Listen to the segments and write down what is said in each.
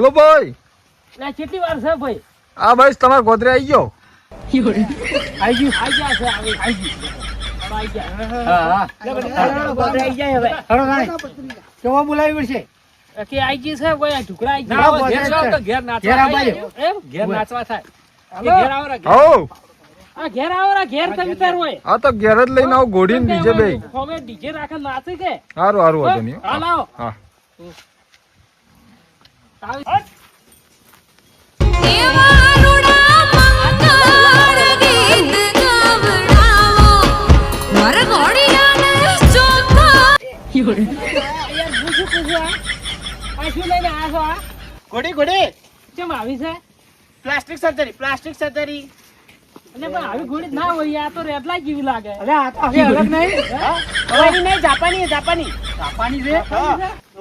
બોલો ભાઈ. ના કેટલી વાર છે ભાઈ? આ ભાઈ તમારો ગોદરે આવી ગયો. આવી ગયા છે આવી ગયા. હા ગોદરે આવી જાય હવે. કેવા બોલાવી પડશે કે આઈ ગઈ છે કોઈ આ ઢુકડા આઈ ના, ગયા. ઘેર જાઓ તો ઘેર નાચવા ઘેર થાય. આવજો. એમ? ઘેર નાચવા થાય ઘેર આવો રા, ઘેર. હો આ ઘેર આવો રા, ઘેર કવિતાર હોય. આ તો ઘેર જ લઈને આવો ઘોડી ને ડીજે બે. અમે ડીજે રાખે નાચે કે સારું સારું વાંધો નહીં. હા લાવો. હા આવી. યાર પૂછું પૂછું આ શું લઈને આવ્યા છો? આ ઘોડી ઘોડી કેમ આવી છે? પ્લાસ્ટિક સર્જરી અને પણ આવી ઘોડી ના હોય, આ તો રેડલા જેવી લાગે. અરે આ તો હવે અલગ નહીં ઓય નહીં જાપાની જાપાની છે હા.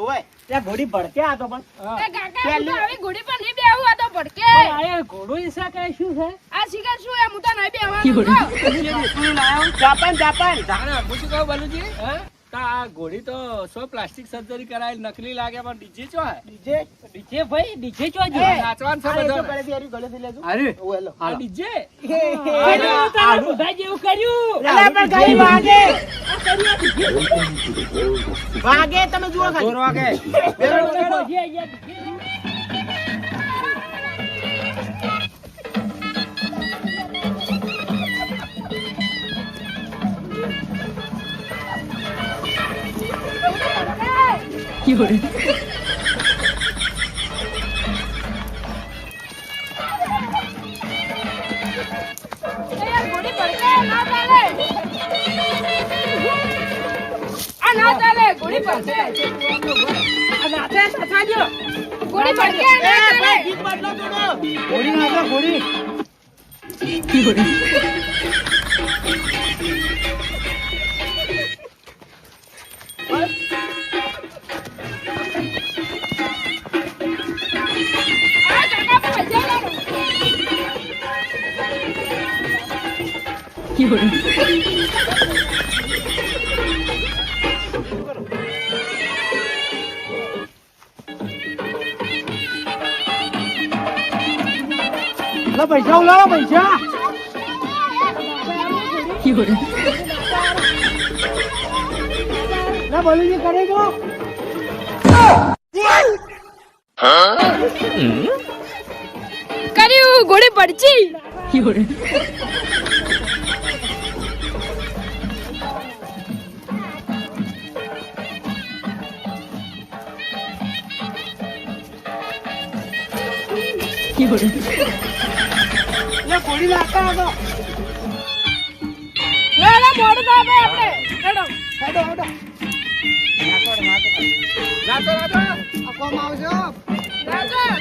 ઓય ત્યાં ઘોડી ભડકે આ તો પણ હા. એ કાકા હું તો આવી ઘોડી પર નહીં બેહું, આ તો ભડકે. પણ આ યાર ઘોડો ઈસા કે શું છે? આ શિકાર શું એમ હું તો નહીં બેહવાનું. જાપાન જાણે હું શું કહું બાલુજી? હા? તા આ ઘોડી તો સો પ્લાસ્ટિક સર્જરી કરાયેલ નકલી લાગે પણ ડીજે ચો હે? ડીજે ડીજે ભાઈ ડીજે ચો જો. નાચવાનું છે આ એ તો બધાને. ગળેથી હારી ગળેથી લેજો અરે ઓય લો આ ડીજે આનું તારા બુઢા જેવું કર્યું. અલા પણ ગાડી વાગે આ કર્યું આ ડીજે. વાગે તમે જુઓ ખાલી જોર વાગે. ખોજી આઈ ગયા ડીજે. એ યાર ઘોડી ભડકે, ના ચાલે. આ ના ચાલે, ઘોડી ભડકે. આ નાચે સસાજો. ઘોડી ભડકે, ના ચાલે. ગીત બદલો થોડો ઘોડી નાચો ઘોડી. આ કાકા પણ વચ્ચે લાવો. લો પૈસા ઉલાવો પૈસા ના બોલુજી કરે જો કર્યું ઘોડી પડચી. લે ઘોડી લાગતા હતો લે મોડું તો આપણે આપણે. હેડો. હેડો હેડો નાચો નાચો. આ કોમ આવજો રાજા.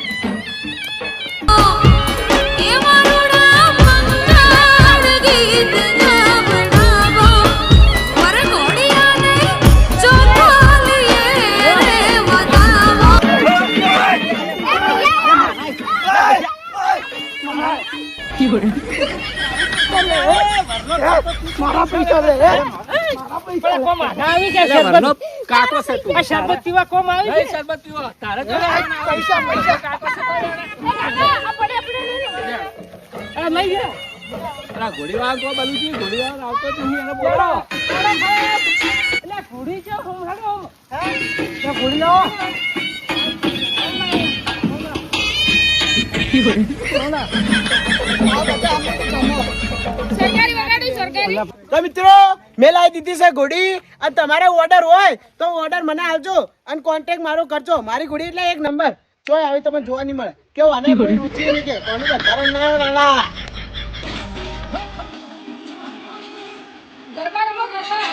મારા પૈસા લે મારા પૈસા પણ કોમ આઘા આવી ગયા એટલે શરબત. વરનો કાકો છે તું. આ શરબત પીવા કોમ આવી નહીં, ગયા. શરબત પીવો. તારે તો પૈસા પૈસા કાકો છે તો એને. કાકા આ પડે પડે. આ લઈ ગયા. આ ઘોડી વાળા કો બાલુજી, ઘોડી વાળા આવતો જ નહીં, એને બોલાવો. એટલે ઘોડી છે હોમ હાડો. લે ઘોડી લાવો સરકારી વગાડી સરકારી. તો મિત્રો મેં લાવી દીધી છે ઘોડી અને તમારે ઓર્ડર હોય તો ઓર્ડર મને આપજો અને કોન્ટેક્ટ મારો કરજો મારી ઘોડી એટલે એક નંબર ચોય આવી તમને જોવા નહીં મળે કેવું આને કોઈ ઊંચી નહીં કે કોની વધારે ના ના દરબારમાં દરબાર.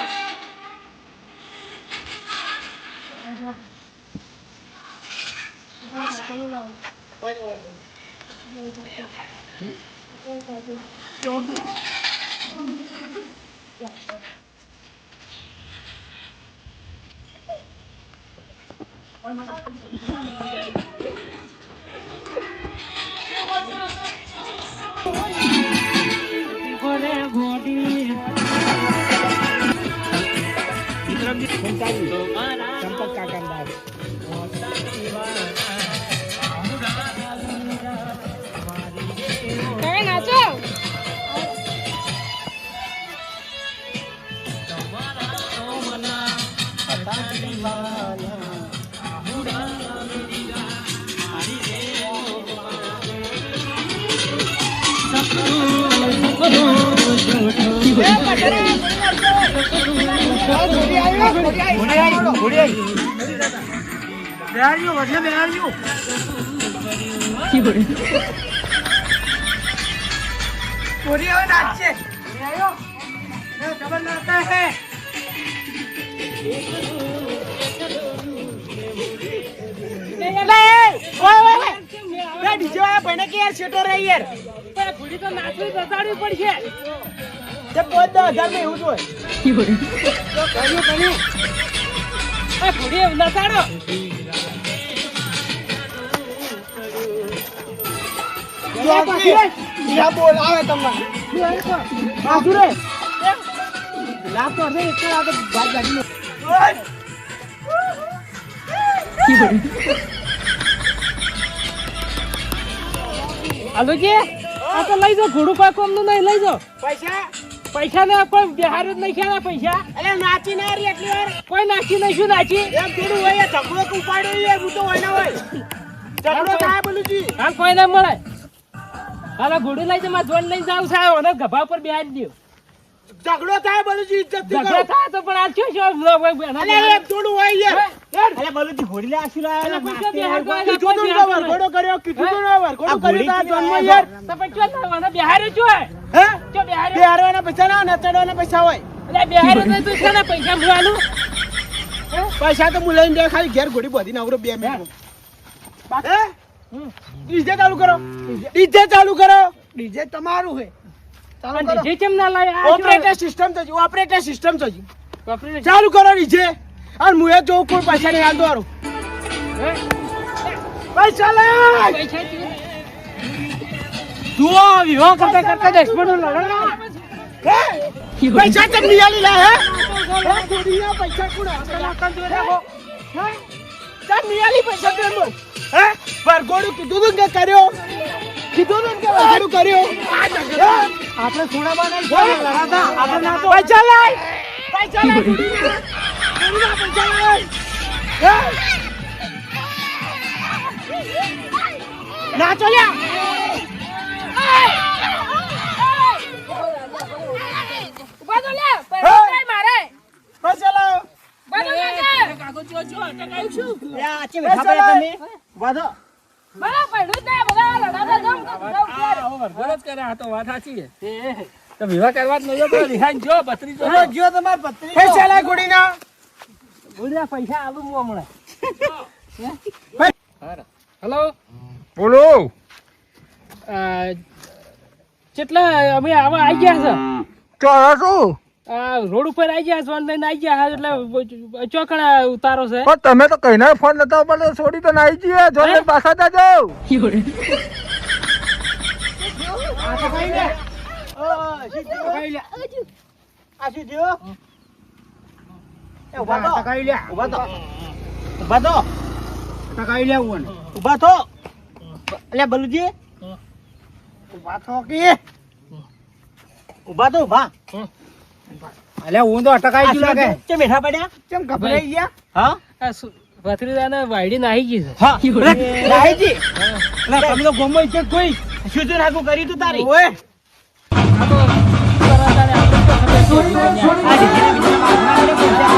ઘોડે ઘોડી સંતાજી સંપત કાકા ડીજે વાળા ભાઈને કે યાર શેટો રહે યાર ઘોડી તો નાચવી બતાડવી પડશે. તે 5,000 માં એવું જ હોય ઘોડી નચાડો. બોલાવે તમને બાજુરે લાવ તો અરે એક લાવ તો બાદ ગાડી હાલોજી, આ તો લઈ જાઓ. ઘોડું કોઈ કોમનું નહીં, લઈ જાઓ. પૈસા ને કોઈ બિહાર જ નહીં ખ્યાલ પૈસા. અલે નાચી ના રી એટલી વાર કોઈ નાચી નહીં. શું નાચી? એમ પેલું હોય ઢગલો ઉપાડ્યો યાર હું તો હોય ના હોય ઢગલો થાય બોલુજી હાલ કોઈ ના મળે. હાલો ઘોડું લઈ જમા જોન લઈને જાવ સાહેબ અને ગભા પર બેહાડી દો. ઝઘડો થાય બોલુજી ઇજ્જત થી ઝઘડો થાય તો પણ આ શું શું અલે એક થોડું હોય યાર અલે બોલુજી ઘોડી લે આશી લા અલે પૈસા બિહાર કોઈ કીધું તો ના વરઘોડો કર્યો કીધું તો ના વરઘોડો કર્યો તા જન્મ યાર તો પૈસા ના બિહાર જ હોય. હે જો બિહાર બિહારવાના પૈસા ના નચડવાના પૈસા હોય એટલે બિહાર તો છે ને પૈસા મળવાનું. પૈસા તો હું લઈને દે ખાલી ઘેર ઘોડી બોધી નાવરો 2 મિનિટ હે ડીજે ચાલુ કરો ડીજે ચાલુ કરો ડીજે તમારું હે ચાલુ કરો જે કેમ ના લાય? ઓપરેટર સિસ્ટમ તો ચાલુ કરો ડીજે અને મુએ જો કોઈ પૈસા નહીં હાલ દોરો પૈસા લે જુઓ વિવાહ કરતા કરતા દસમણો લડો. હે પૈસા કેમ નહીં આલી લા હે ગોડીના પૈસા કોણ આપણે લાકન દો રાખો હે કેમ નહીં આલી પૈસા કેમ હે વરઘોડું કીધું તું કે કર્યો કીધું તું કે વરઘોડું કર્યો આપણે સોના બનાવી લડાતા આપણે ના તો પૈસા લાય ગોડીના પૈસા લાય હે ના ચોલ્યા ઉભા તો લે, પૈસા નહીં મારે. પૈસા લાવ ઉભા તો લે. વાધો મારા પૈડું જ નહીં, બધા લડાતા જાઉં તો જાઉં ત્યારે. વરઘોડો જ કરે. આ તો વાત સાચી છે. તો વિવાહ કરવા જ નહીં તો રિહાઈ જો ભત્રીજો જો. જો તમાર પત્રી પૈસા લાય ગોડીના બોલ્યા પૈસા આલુ મો હમણાં. હેલો, બોલો. કેટલા અમે આવા આવી ગયા છે. ચાલો શું? આ રોડ ઉપર આવી ગયા છો લઈને આવી ગયા એટલે ચોકડા ઉતારો છે. પણ તમે તો કઈ ના ફોન નતા પડે છોડી તો નાઈ જઈએ જોડે પાછા જાજો. આ તો કઈ લે ઓ સીધો કઈ લે આ સીધો એ ઉભા તો કઈ લે ઉભા તો કઈ લે ઉન ઉભા તો અલે બલુજી ઉભા તો કે ઉભા તો ઉભા અલે હું તો અટકાઈ ગયો લાગે કેમ બેઠા પડ્યા કેમ ગભરાઈ ગયા હા ભત્રીજાને વાયડી નાહી ગઈ છે. હા લાહીજી ના તમે તો ગોમો છે કોઈ શું નાખું કરી તું તારી ઓય આ તો કરાતાને આપણે તો ખબર છે. આ દીકરા બીજા મારનારે પૈસા